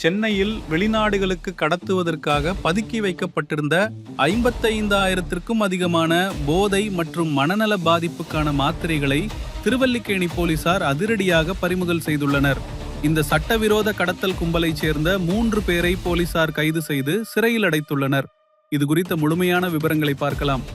சென்னையில் வெளிநாடுகளுக்கு கடத்துவதற்காக பதுக்கி வைக்கப்பட்டிருந்த 55,000த்திற்கும் அதிகமான போதை மற்றும் மனநல பாதிப்புக்கான மாத்திரைகளை திருவல்லிக்கேணி போலீசார் அதிரடியாக பறிமுதல் செய்துள்ளனர். இந்த சட்டவிரோத கடத்தல் கும்பலைச் சேர்ந்த 3 பேரை போலீசார் கைது செய்து சிறையில் அடைத்துள்ளனர். இது குறித்த முழுமையான விவரங்களை பார்க்கலாம்.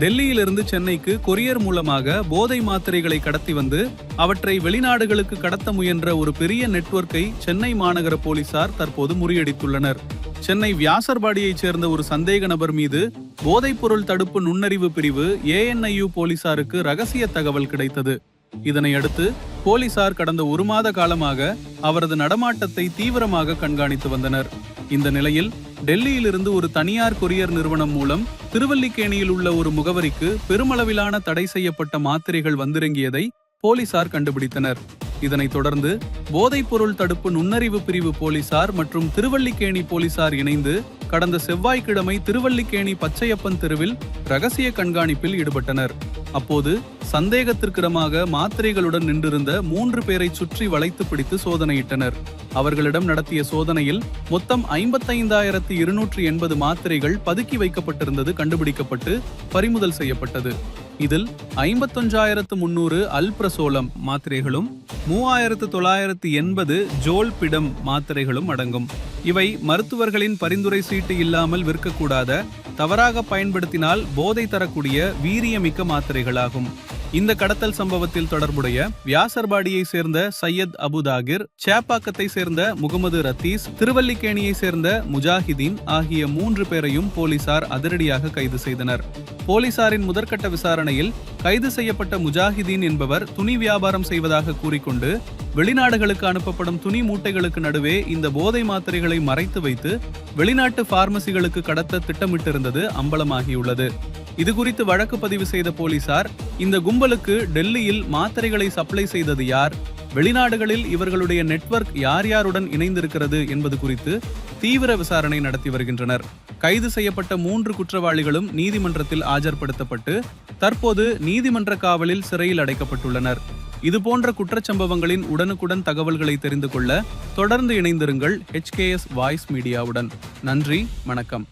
டெல்லியிலிருந்து சென்னைக்கு கொரியர் மூலமாக போதை மாத்திரைகளை கடத்தி வந்து அவற்றை வெளிநாடுகளுக்கு கடத்த முயன்ற ஒரு பெரிய நெட்வொர்க்கை சென்னை மாநகர போலீசார் தற்போது முறியடித்துள்ளனர். சென்னை வியாசர்பாடியைச் சேர்ந்த ஒரு சந்தேக நபர் மீது போதைப்பொருள் தடுப்பு நுண்ணறிவு பிரிவு ANIU போலீசாருக்கு ரகசிய தகவல் கிடைத்தது. இதனை அடுத்து போலீசார் கடந்த 1 மாத காலமாக அவரது நடமாட்டத்தை தீவிரமாக கண்காணித்து வந்தனர். இந்த நிலையில் டெல்லியிலிருந்து ஒரு தனியார் கொரியர் நிறுவனம் மூலம் திருவல்லிக்கேணியில் உள்ள ஒரு முகவரிக்கு பெருமளவிலான தடை செய்யப்பட்ட மாத்திரைகள் வந்திறங்கியதை போலீசார் கண்டுபிடித்தனர். இதனைத் தொடர்ந்து போதைப்பொருள் தடுப்பு நுண்ணறிவு பிரிவு போலீசார் மற்றும் திருவல்லிக்கேணி போலீசார் இணைந்து கடந்த செவ்வாய்க்கிழமை திருவல்லிக்கேணி பச்சையப்பன் தெருவில் ரகசிய கண்காணிப்பில் ஈடுபட்டனர். அப்போது சந்தேகத்திற்கிடமாக மாத்திரைகளுடன் நின்றிருந்த 3 பேரை சுற்றி வளைத்து பிடித்து சோதனையிட்டனர். அவர்களிடம் நடத்திய சோதனையில் மொத்தம் 55,280 மாத்திரைகள் பதுக்கி வைக்கப்பட்டிருந்தது கண்டுபிடிக்கப்பட்டு பறிமுதல் செய்யப்பட்டது. இதில் 51,300 அல்பிரசோலம் மாத்திரைகளும் 3,980 ஜோல்பிடம் மாத்திரைகளும் அடங்கும். இவை மருத்துவர்களின் பரிந்துரை சீட்டு இல்லாமல் விற்கக்கூடாத, தவறாக பயன்படுத்தினால் போதை தரக்கூடிய வீரியமிக்க மாத்திரைகளாகும். இந்த கடத்தல் சம்பவத்தில் தொடர்புடைய வியாசர்பாடியை சேர்ந்த சையத் அபுதாகிர், சேப்பாக்கத்தை சேர்ந்த முகமது ரத்தீஸ், திருவல்லிக்கேணியை சேர்ந்த முஜாஹிதீன் ஆகிய 3 பேரையும் போலீசார் அதிரடியாக கைது செய்தனர். போலீசாரின் முதற்கட்ட விசாரணையில் கைது செய்யப்பட்ட முஜாஹிதீன் என்பவர் துணி வியாபாரம் செய்வதாக கூறிக்கொண்டு வெளிநாடுகளுக்கு அனுப்பப்படும் துணி மூட்டைகளுக்கு நடுவே இந்த போதை மாத்திரைகளை மறைத்து வைத்து வெளிநாட்டு பார்மசிகளுக்கு கடத்த திட்டமிட்டிருந்தது அம்பலமாகியுள்ளது. இதுகுறித்து வழக்கு பதிவு செய்த போலீசார் இந்த கும்பலுக்கு டெல்லியில் மாத்திரைகளை சப்ளை செய்தது யார், வெளிநாடுகளில் இவர்களுடைய நெட்வொர்க் யார் யாருடன் இணைந்திருக்கிறது என்பது குறித்து தீவிர விசாரணை நடத்தி வருகின்றனர். கைது செய்யப்பட்ட 3 குற்றவாளிகளும் நீதிமன்றத்தில் ஆஜர்படுத்தப்பட்டு தற்போது நீதிமன்ற காவலில் சிறையில் அடைக்கப்பட்டுள்ளனர். இதுபோன்ற குற்றச்சம்பவங்களின் உடனுக்குடன் தகவல்களை தெரிந்து கொள்ள தொடர்ந்து இணைந்திருங்கள் HKS வாய்ஸ் மீடியாவுடன். நன்றி, வணக்கம்.